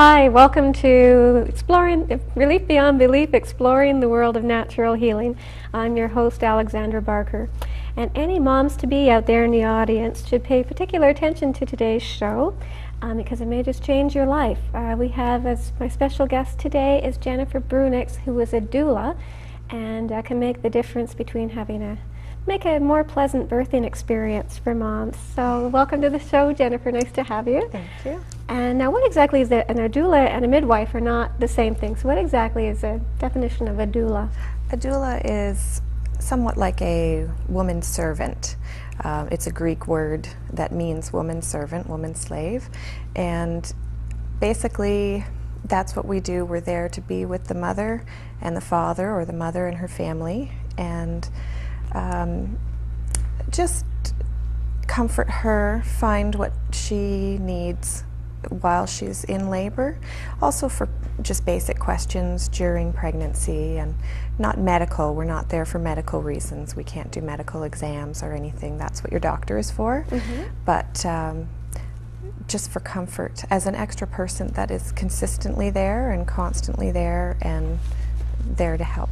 Hi, welcome to Exploring Relief Beyond Belief, Exploring the World of Natural Healing. I'm your host, Alexandra Barker. And any moms-to-be out there in the audience should pay particular attention to today's show because it may just change your life. We have as my special guest today is Jennifer Brunix, who is a doula and can make the difference between make a more pleasant birthing experience for moms. So welcome to the show, Jennifer. Nice to have you. Thank you. And now what exactly is that? And a doula and a midwife are not the same thing. So what exactly is the definition of a doula? A doula is somewhat like a woman servant. It's a Greek word that means woman servant, woman slave. And basically that's what we do. We're there to be with the mother and the father, or the mother and her family, and just comfort her, find what she needs while she's in labor. Also for just basic questions during pregnancy, and not medical. We're not there for medical reasons. We can't do medical exams or anything. That's what your doctor is for. But just for comfort as an extra person that is consistently there and constantly there and there to help.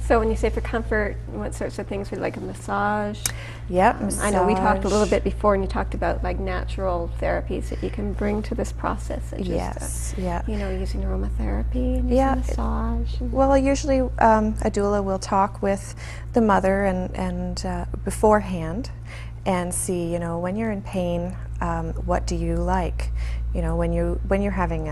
So when you say for comfort, what sorts of things would like a massage? Yep, massage. I know we talked a little bit before, and you talked about like natural therapies that you can bring to this process. Yes, yeah. You know, using aromatherapy and using massage. Well, usually a doula will talk with the mother and beforehand and see, you know, when you're in pain, what do you like? You know, when you're having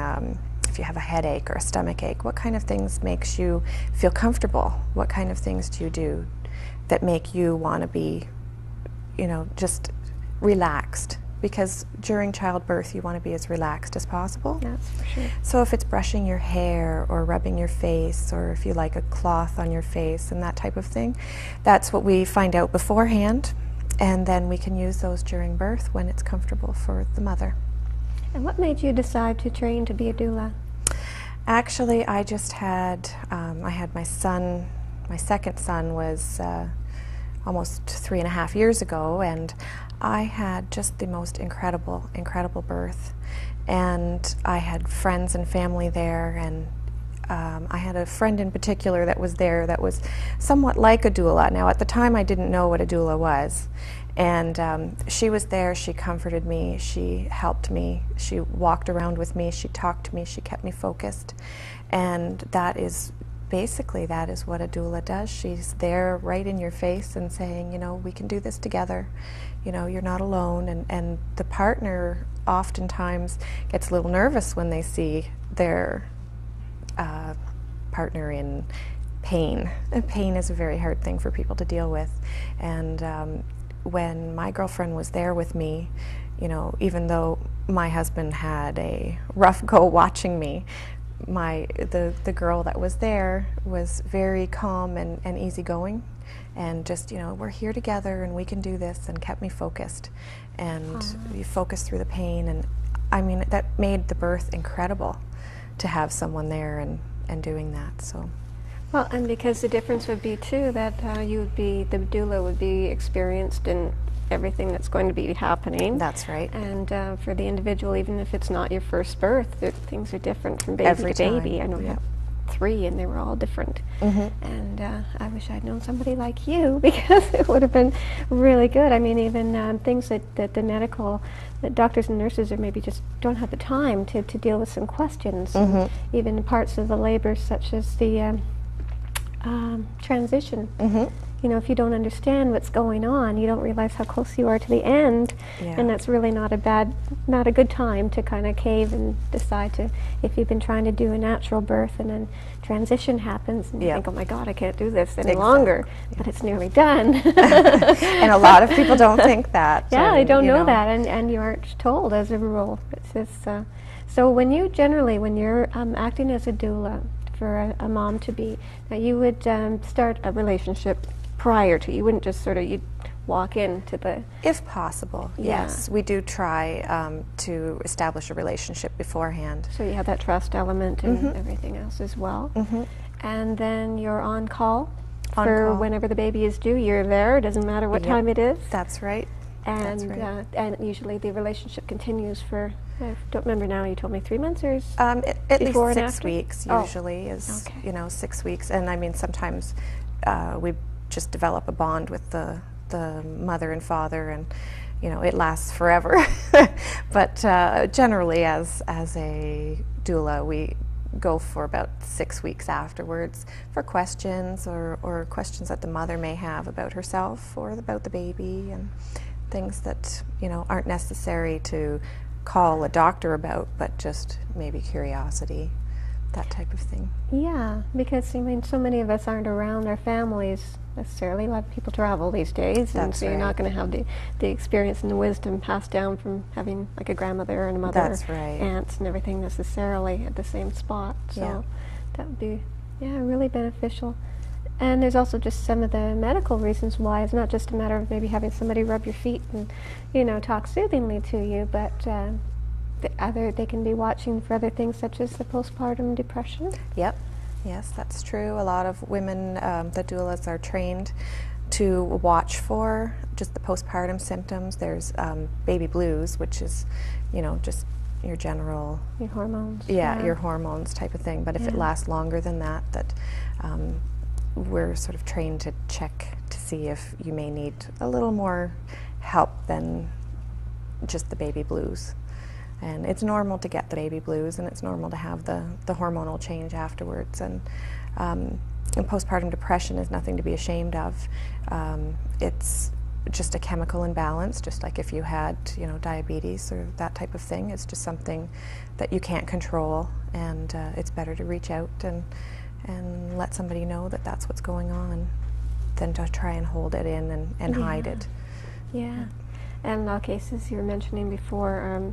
if you have a headache or a stomach ache, what kind of things makes you feel comfortable? What kind of things do you do that make you want to be, you know, just relaxed? Because during childbirth you want to be as relaxed as possible. That's for sure. So if it's brushing your hair or rubbing your face, or if you like a cloth on your face and that type of thing, that's what we find out beforehand, and then we can use those during birth when it's comfortable for the mother. And what made you decide to train to be a doula? Actually, I just had, I had my son, my second son was almost 3.5 years ago, and I had just the most incredible birth. And I had friends and family there, and I had a friend in particular that was there that was somewhat like a doula. Now at the time I didn't know what a doula was. And she was there, she comforted me, she helped me, she walked around with me, she talked to me, she kept me focused. And that is basically, that is what a doula does. She's there right in your face and saying, you know, we can do this together. You know, you're not alone. And the partner oftentimes gets a little nervous when they see their partner in pain. And pain is a very hard thing for people to deal with. And when my girlfriend was there with me, you know, even though my husband had a rough go watching me, the girl that was there was very calm and easygoing, and just, you know, we're here together and we can do this, and kept me focused. And you focus through the pain, and I mean, that made the birth incredible to have someone there and doing that. So. Well, and because the difference would be too that the doula would be experienced in everything that's going to be happening. That's right. And for the individual, even if it's not your first birth, things are different from baby Every to baby. time. I know you have 3, and they were all different. And I wish I'd known somebody like you, because it would have been really good. I mean, even things that that doctors and nurses are maybe just don't have the time to deal with some questions. Even parts of the labor, such as the transition. You know, if you don't understand what's going on, you don't realize how close you are to the end, and that's really not a good time to kind of cave and decide to, if you've been trying to do a natural birth and then transition happens and you think, oh my God, I can't do this any longer, but it's nearly done. And a lot of people don't think that. Yeah, they don't know that, and you aren't told as a rule. It's just, so when you're acting as a doula for a mom-to-be, now you would start a relationship prior to, you wouldn't just sort of, you'd walk into the... If possible, yes. We do try to establish a relationship beforehand. So you have that trust element and everything else as well. And then you're on call for whenever the baby is due. You're there, it doesn't matter what time it is. That's right. And usually the relationship continues for I don't remember now. You told me 3 months or At least before and 6 after? weeks Oh, usually is, okay. you know, 6 weeks. And I mean, sometimes we just develop a bond with the mother and father, and you know, it lasts forever. But generally, as a doula, we go for about 6 weeks afterwards for questions or questions that the mother may have about herself or about the baby, and things that, you know, aren't necessary to call a doctor about, but just maybe curiosity, that type of thing. Yeah, because I mean, so many of us aren't around our families necessarily. A lot of people travel these days, and That's so you're not right. going to have the experience and the wisdom passed down from having like a grandmother and a mother, That's right. aunts and everything necessarily at the same spot. So Yeah. that would be, yeah, really beneficial. And there's also just some of the medical reasons why. It's not just a matter of maybe having somebody rub your feet and, you know, talk soothingly to you, but they can be watching for other things such as the postpartum depression. Yep. Yes, that's true. A lot of women, the doulas are trained to watch for just the postpartum symptoms. There's baby blues, which is, you know, just your general, Your hormones. yeah, your hormones type of thing. But if it Yeah. lasts longer than that, we're sort of trained to check to see if you may need a little more help than just the baby blues. And it's normal to get the baby blues, and it's normal to have the hormonal change afterwards. And postpartum depression is nothing to be ashamed of. It's just a chemical imbalance, just like if you had, you know, diabetes or that type of thing. It's just something that you can't control, and it's better to reach out and let somebody know that that's what's going on than to try and hold it in and hide it. Yeah. And in all cases you were mentioning before,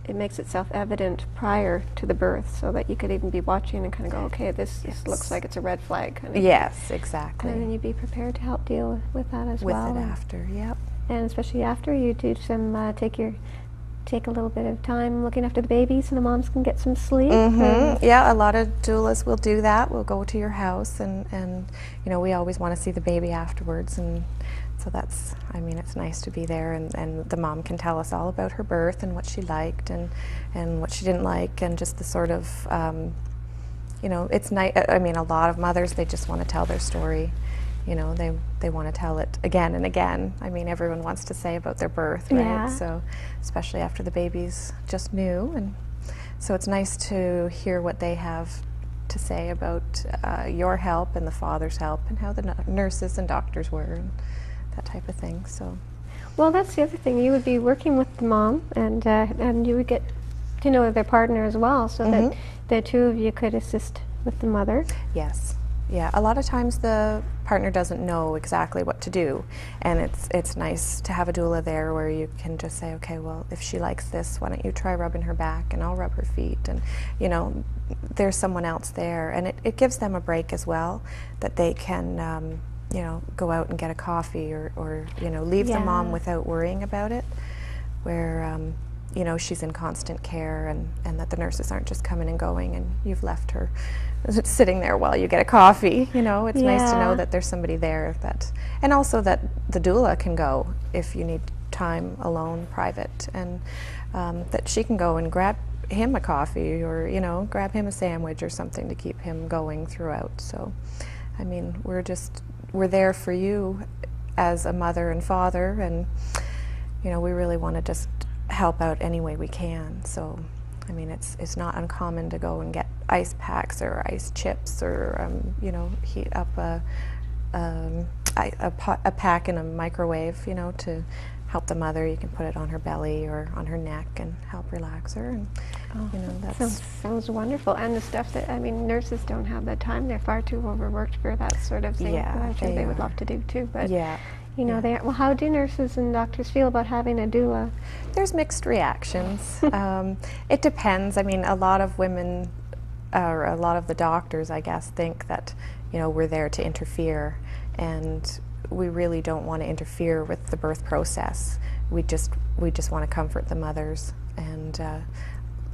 it makes itself evident prior to the birth, so that you could even be watching and kind of go, okay, this looks like it's a red flag. Kind of Yes, exactly. And then you'd be prepared to help deal with that as well. With it after, yep. And especially after you do some, take a little bit of time looking after the babies, and the moms can get some sleep. Yeah, a lot of doulas will do that. We'll go to your house, and you know, we always want to see the baby afterwards, and so that's, I mean, it's nice to be there, and the mom can tell us all about her birth and what she liked and what she didn't like, and just the sort of, you know, it's nice. I mean, a lot of mothers, they just want to tell their story. You know, they want to tell it again and again. I mean, everyone wants to say about their birth, right? Yeah. So, especially after the baby's just new, and so it's nice to hear what they have to say about your help and the father's help, and how the nurses and doctors were, and that type of thing. So, Well, that's the other thing. You would be working with the mom, and you would get to know their partner as well, so that the two of you could assist with the mother. yes. Yeah, a lot of times the partner doesn't know exactly what to do, and it's nice to have a doula there where you can just say, okay, well, if she likes this, why don't you try rubbing her back, and I'll rub her feet, and you know, there's someone else there, and it gives them a break as well, that they can you know, go out and get a coffee, or you know, leave the mom without worrying about it, where you know, she's in constant care, and that the nurses aren't just coming and going, and you've left her sitting there while you get a coffee. You know, it's nice to know that there's somebody there, that, and also that the doula can go if you need time alone, private, and that she can go and grab him a coffee, or you know, grab him a sandwich or something to keep him going throughout. So, I mean, we're there for you as a mother and father, and you know, we really want to just help out any way we can. So, I mean, it's not uncommon to go and get ice packs or ice chips, or you know, heat up a pack in a microwave, you know, to help the mother. You can put it on her belly or on her neck and help relax her, and you know, that's sounds wonderful. And the stuff that, I mean, nurses don't have that time. They're far too overworked for that sort of thing. Yeah, I'm sure they would love to do too, but you know, well, how do nurses and doctors feel about having a doula? There's mixed reactions. It depends. I mean, a lot of women, or a lot of the doctors, I guess, think that, you know, we're there to interfere, and we really don't want to interfere with the birth process. We just want to comfort the mothers and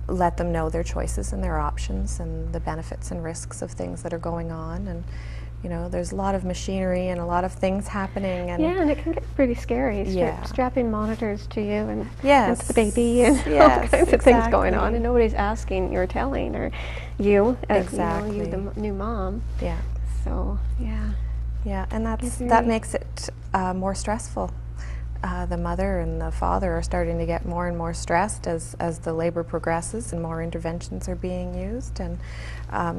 let them know their choices and their options and the benefits and risks of things that are going on, and You know, there's a lot of machinery and a lot of things happening. And yeah, and it can get pretty scary. Yeah. Strapping monitors to you and yes, to the baby and all yes, kinds of things going on, exactly. and nobody's asking or telling, or you, as Exactly. you, the new mom. Yeah, So yeah, yeah, and that very- makes it more stressful. The mother and the father are starting to get more and more stressed as the labor progresses and more interventions are being used. And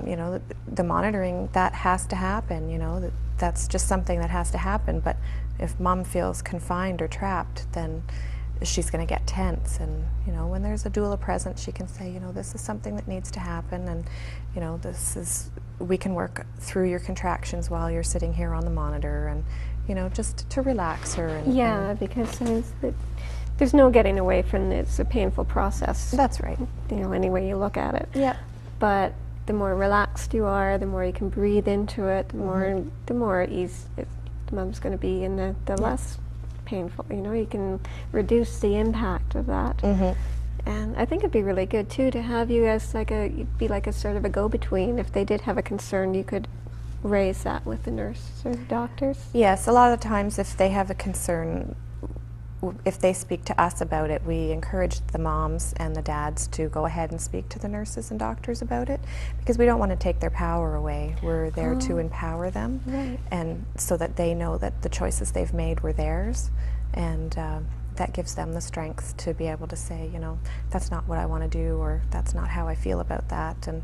you know, the monitoring, that has to happen. You know, that's just something that has to happen. But if mom feels confined or trapped, then she's going to get tense. And you know, when there's a doula present, she can say, you know, this is something that needs to happen, and you know, we can work through your contractions while you're sitting here on the monitor, and you know, just to relax her. And yeah, because there's no getting away from it. It's a painful process. That's right. You know, any way you look at it. Yep. But the more relaxed you are, the more you can breathe into it, the more ease the mom's going to be, and the less painful. You know, you can reduce the impact of that. And I think it'd be really good too to have you as you'd be like a sort of a go-between. If they did have a concern, you could raise that with the nurse or the doctors. Yes, a lot of times if they have a concern, if they speak to us about it, we encourage the moms and the dads to go ahead and speak to the nurses and doctors about it, because we don't want to take their power away. We're there to empower them, Right. and so that they know that the choices they've made were theirs, and that gives them the strength to be able to say, you know, that's not what I want to do, or that's not how I feel about that. And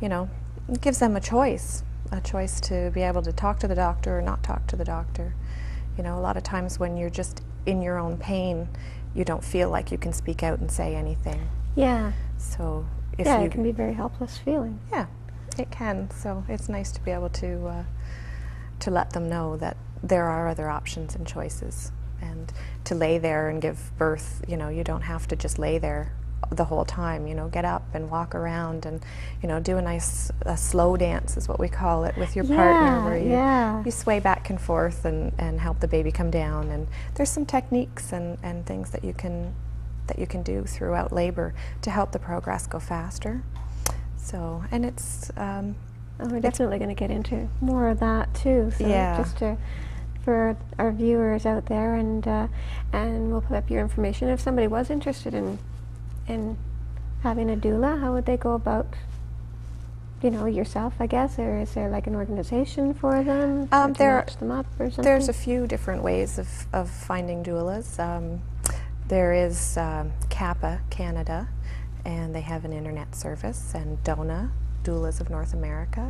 you know, it gives them a choice to be able to talk to the doctor or not talk to the doctor. You know, a lot of times when you're just in your own pain, you don't feel like you can speak out and say anything. Yeah. So if It can be a very helpless feeling. Yeah, it can. So it's nice to be able to let them know that there are other options and choices, and to lay there and give birth. You know, you don't have to just lay there the whole time. You know, get up and walk around, and you know, do a slow dance is what we call it, with your partner, where you sway back and forth and help the baby come down. And there's some techniques and things that you can do throughout labor to help the progress go faster. So, and it's we're definitely going to get into more of that too. So just for our viewers out there, and we'll put up your information. If somebody was interested in having a doula, how would they go about, you know, yourself, I guess, or is there like an organization for them to match them up or something? There's a few different ways of finding doulas. There is Kappa Canada, and they have an internet service, and DONA, Doulas of North America.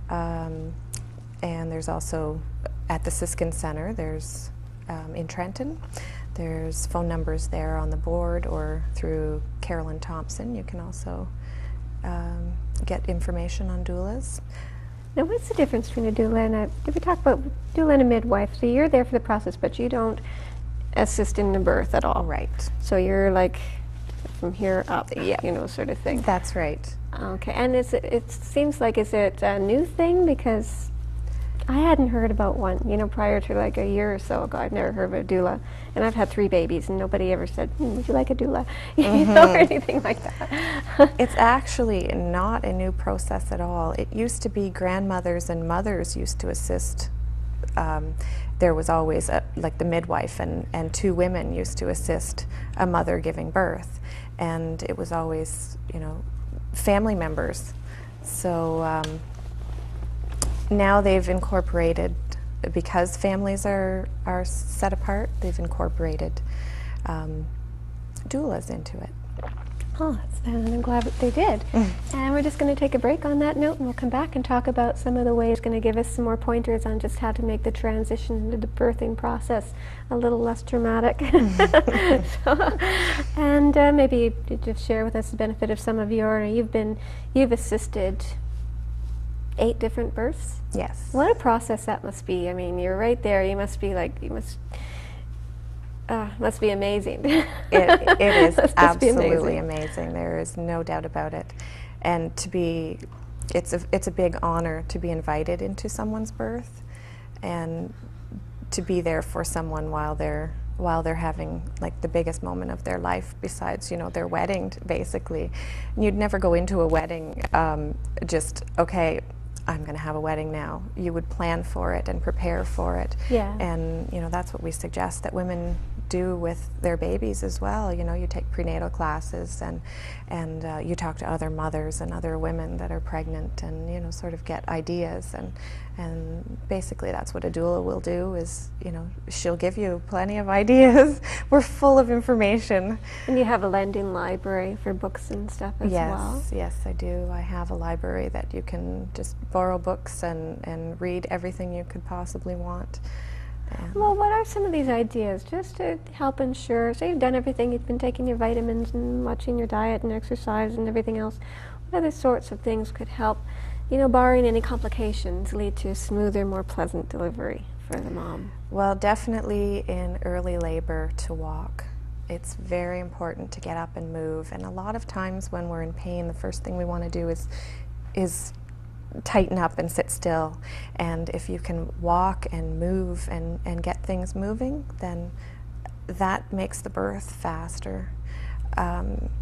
And there's also at the Siskin Center, there's in Trenton. There's phone numbers there on the board, or through Carolyn Thompson. You can also get information on doulas. Now, what's the difference between a doula and did we talk about doula and a midwife? So you're there for the process, but you don't assist in the birth at all. Right. So you're like from here up, you know, sort of thing. That's right. Okay, and it seems like, is it a new thing? Because I hadn't heard about one, you know, prior to like a year or so ago. I'd never heard of a doula, and I've had 3 babies, and nobody ever said, would you like a doula? You know, or anything like that. It's actually not a new process at all. It used to be grandmothers and mothers used to assist. There was always like the midwife, and 2 women used to assist a mother giving birth, and it was always, you know, family members. So now they've incorporated, because families are set apart, they've incorporated doulas into it. Oh, I'm glad that they did. And we're just going to take a break on that note, and we'll come back and talk about some of the ways. Going to give us some more pointers on just how to make the transition into the birthing process a little less dramatic. And maybe you just share with us the benefit of some of you've assisted 8 different births? Yes. What a process that must be. I mean, you're right there. You must be amazing. It is Must just be absolutely amazing. There is no doubt about it. And it's a big honor to be invited into someone's birth, and to be there for someone while they're having like the biggest moment of their life, besides, you know, their wedding, basically. And you'd never go into a wedding just, okay, I'm going to have a wedding now. You would plan for it and prepare for it. Yeah. And, you know, that's what we suggest that women do with their babies as well. You know, you take prenatal classes and you talk to other mothers and other women that are pregnant and, you know, sort of get ideas. And basically that's what a doula will do is, you know, she'll give you plenty of ideas. We're full of information. And you have a lending library for books and stuff as well? Yes, I do. I have a library that you can just borrow books and read everything you could possibly want. Well, what are some of these ideas just to help ensure, so you've done everything, you've been taking your vitamins and watching your diet and exercise and everything else, what other sorts of things could help, you know, barring any complications, lead to a smoother, more pleasant delivery for the mom? Well, definitely in early labor to walk. It's very important to get up and move, and a lot of times when we're in pain, the first thing we want to do is tighten up and sit still. And if you can walk and move and get things moving, then that makes the birth faster.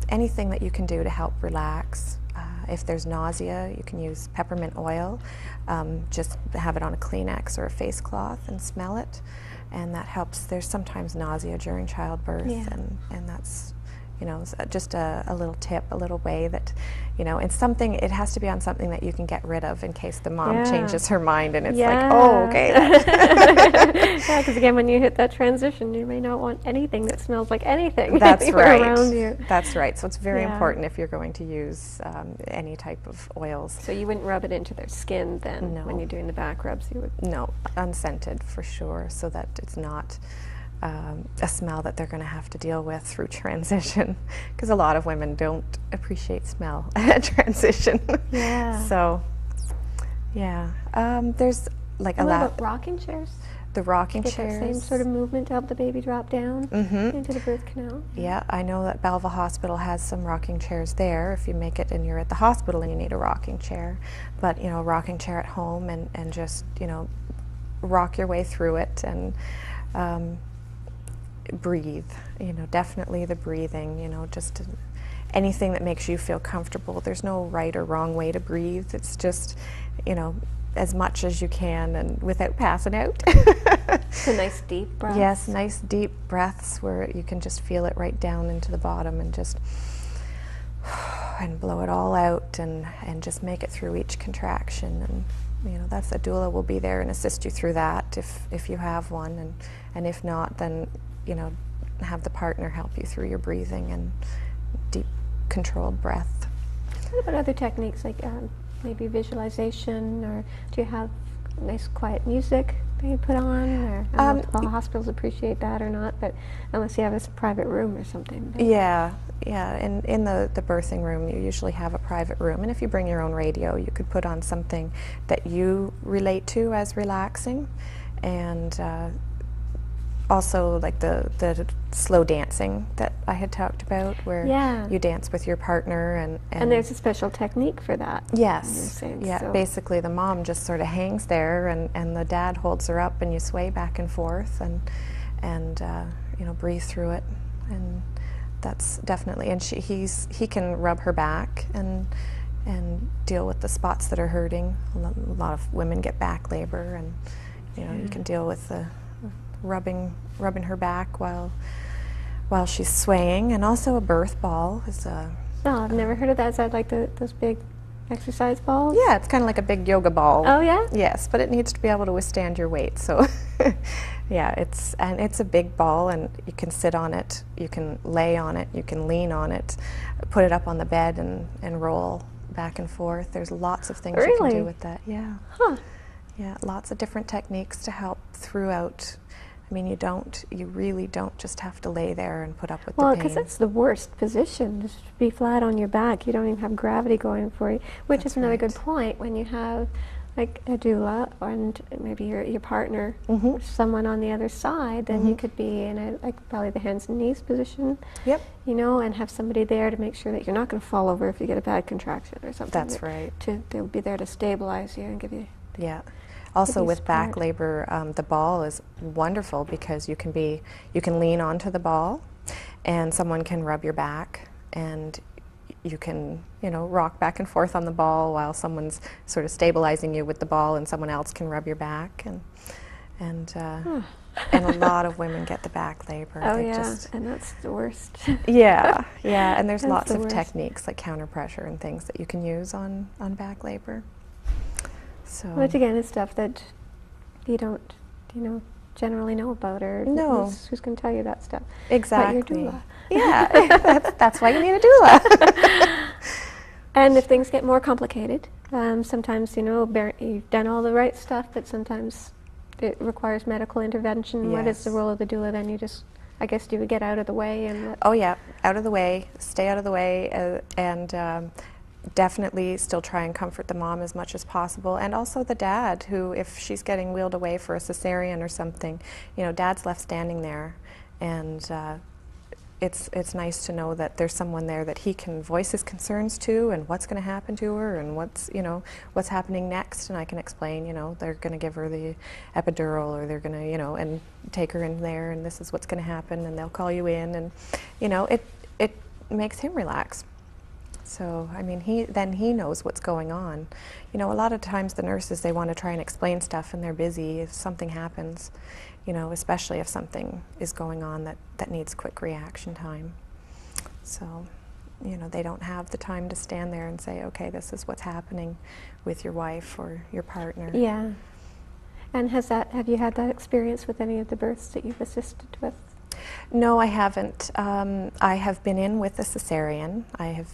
Anything that you can do to help relax. If there's nausea, you can use peppermint oil. Just have it on a Kleenex or a face cloth and smell it, and that helps. There's sometimes nausea during childbirth, and that's, you know, just a little tip, a little way that, you know, it's something, it has to be on something that you can get rid of in case the mom changes her mind and it's like, oh, okay. Yeah, because again, when you hit that transition, you may not want anything that smells like anything That's right. around you. That's right. So it's very important if you're going to use any type of oils. So you wouldn't rub it into their skin then? No. When you're doing the back rubs, you would? No, unscented for sure, so that it's not a smell that they're going to have to deal with through transition, because a lot of women don't appreciate smell at transition. Yeah. So, yeah. There's like what about rocking chairs? The rocking Get chairs. That same sort of movement to help the baby drop down into the birth canal. Yeah, I know that Belleville Hospital has some rocking chairs there if you make it and you're at the hospital and you need a rocking chair. But, you know, a rocking chair at home and just, you know, rock your way through it and breathe, you know, definitely the breathing, you know, just anything that makes you feel comfortable. There's no right or wrong way to breathe. It's just, you know, as much as you can and without passing out. So nice deep breaths. Yes, nice deep breaths where you can just feel it right down into the bottom and just and blow it all out and just make it through each contraction. And you know, that's a doula will be there and assist you through that if you have one, and if not, then, you know, have the partner help you through your breathing and deep controlled breath. What about other techniques like maybe visualization, or do you have nice quiet music that you put on? Or I don't know if all hospitals appreciate that or not, but unless you have a private room or something. But yeah. And in the birthing room, you usually have a private room, and if you bring your own radio, you could put on something that you relate to as relaxing, and also like the slow dancing that I had talked about, where you dance with your partner and there's a special technique for that. Yes. Yeah. So basically, the mom just sort of hangs there, and the dad holds her up, and you sway back and forth, and you know, breathe through it, and that's definitely. And he can rub her back and deal with the spots that are hurting. A lot of women get back labor, and you know, you can deal with the rubbing her back while she's swaying. And also a birth ball is a... No, I've never heard of that. Is that like those big exercise balls? Yeah, it's kind of like a big yoga ball. Oh yeah? Yes, but it needs to be able to withstand your weight. So yeah, it's a big ball, and you can sit on it, you can lay on it, you can lean on it, put it up on the bed and roll back and forth. There's lots of things you can do with that. Yeah. Huh. Yeah, lots of different techniques to help throughout. I mean, you really don't just have to lay there and put up with the pain. Well, because that's the worst position, just to be flat on your back. You don't even have gravity going for you, which is another good point when you have like a doula and maybe your partner, or someone on the other side, then you could be in a, like, probably the hands and knees position. Yep. You know, and have somebody there to make sure that you're not going to fall over if you get a bad contraction or something. That's right. They'll be there to stabilize you and give you... Yeah. Also with back labor, the ball is wonderful because you can lean onto the ball, and someone can rub your back, and you can, rock back and forth on the ball while someone's sort of stabilizing you with the ball, and someone else can rub your back, and a lot of women get the back labor. Oh yeah, and that's the worst. Yeah, and there's That's lots the of worst. techniques like counter pressure and things that you can use on back labor. So, Which again is stuff that you don't, generally know about, or No. who's going to tell you that stuff? exactly. But your doula. Yeah, that's why you need a doula. And if things get more complicated, sometimes, you've done all the right stuff, but sometimes it requires medical intervention. What is the Yes. role of the doula then? I guess you would get out of the way and let. Oh yeah, out of the way, stay out of the way, and definitely still try and comfort the mom as much as possible, and also the dad, who, if she's getting wheeled away for a cesarean or something, dad's left standing there, and it's nice to know that there's someone there that he can voice his concerns to, and what's going to happen to her, and what's happening next, and I can explain, they're going to give her the epidural, or they're going to, and take her in there, and this is what's going to happen, and they'll call you in, and it makes him relax. So, I mean, he knows what's going on. A lot of times the nurses, they want to try and explain stuff, and they're busy if something happens, especially if something is going on that needs quick reaction time. So, they don't have the time to stand there and say, okay, this is what's happening with your wife or your partner. Yeah. And have you had that experience with any of the births that you've assisted with? No, I haven't. I have been in with a cesarean. I have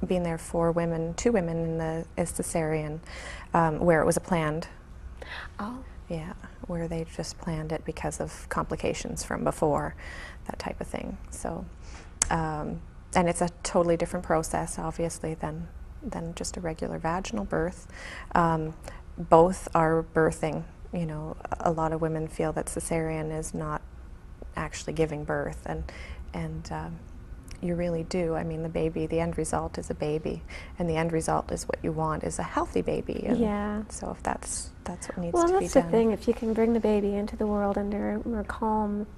been there for two women in the cesarean, where it was a planned. Oh. Yeah, where they just planned it because of complications from before, that type of thing. So, and it's a totally different process, obviously, than just a regular vaginal birth. Both are birthing. A lot of women feel that cesarean is not actually giving birth, and you really do. I mean, the end result is a baby, and the end result is what you want, is a healthy baby. And Yeah. so if that's what needs Well, to be that's the done. thing. If you can bring the baby into the world under a more calm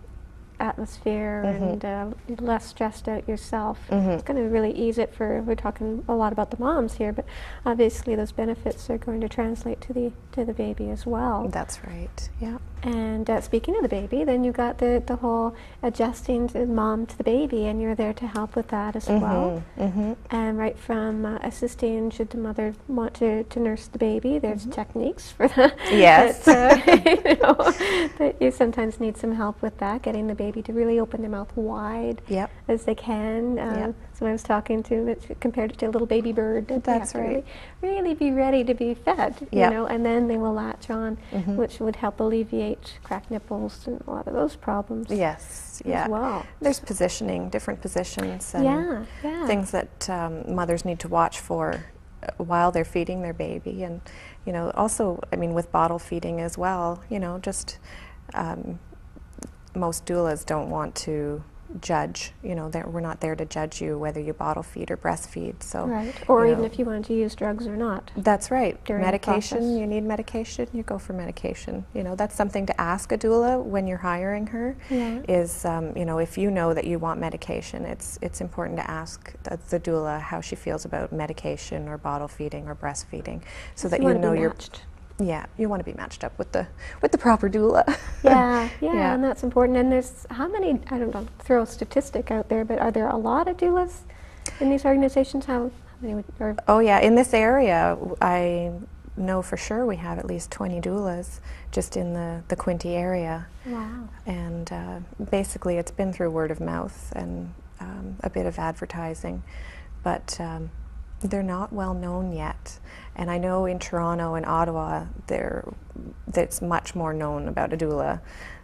atmosphere and less stressed out yourself, it's going to really ease it we're talking a lot about the moms here, but obviously those benefits are going to translate to the baby as well. That's right. Yeah. And speaking of the baby, then you got the whole adjusting the mom to the baby, and you're there to help with that as well. And right from assisting, should the mother want to nurse the baby, there's techniques for that. Yes. That you sometimes need some help with that, getting the baby to really open their mouth wide Yep. as they can. Yep. So I was talking to that compared it to a little baby bird. That they That's have to right. really be ready to be fed, Yep. and then they will latch on, which would help alleviate cracked nipples and a lot of those problems. Yes. Yeah. As well. There's positioning, different positions, and Yeah. things that mothers need to watch for while they're feeding their baby, and also, I mean, with bottle feeding as well. Just most doulas don't want to judge. That we're not there to judge you whether you bottle feed or breastfeed. So, Right. Or even if you wanted to use drugs or not. That's right. During the Medication, process. you need medication, you go for medication. That's something to ask a doula when you're hiring her. Yeah. Is if you know that you want medication, it's important to ask the doula how she feels about medication or bottle feeding or breastfeeding, so that you know you're matched. Yeah, you want to be matched up with the proper doula. Yeah, Yeah. and that's important. And there's how many? I don't know. Throw a statistic out there, but are there a lot of doulas in these organizations? How many? Oh yeah, in this area, I know for sure we have at least 20 doulas just in the Quinte area. Wow. And basically, it's been through word of mouth and a bit of advertising, but they're not well known yet. And I know in Toronto and Ottawa, it's much more known about a doula.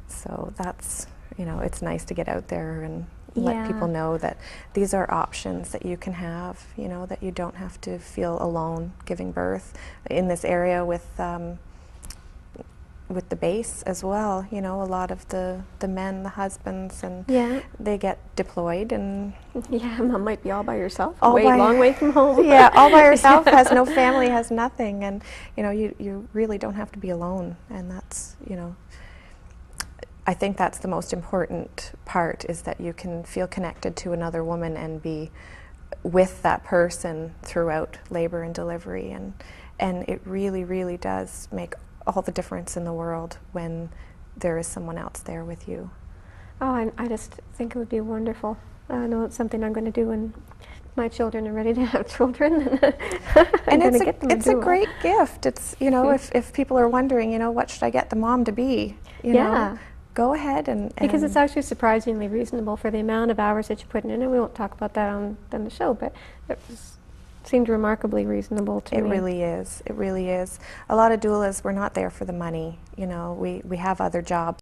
So that's, it's nice to get out there and let people know that these are options that you can have, that you don't have to feel alone giving birth. In this area with the base as well, a lot of the men, the husbands, and they get deployed, and Mom might be all by herself, long way from home. Yeah, all by herself, has no family, has nothing, and you really don't have to be alone, and that's I think that's the most important part, is that you can feel connected to another woman and be with that person throughout labor and delivery, and it really, really does make all the difference in the world when there is someone else there with you. Oh, I just think it would be wonderful. I know it's something I'm going to do when my children are ready to have children. And it's a great gift. It's, you know, if people are wondering, you know, what should I get the mom to be? You know, go ahead and because it's actually surprisingly reasonable for the amount of hours that you put in, and we won't talk about that on the show, but it seemed remarkably reasonable to me. It really is. It really is. A lot of doulas, we're not there for the money. You know, we have other jobs.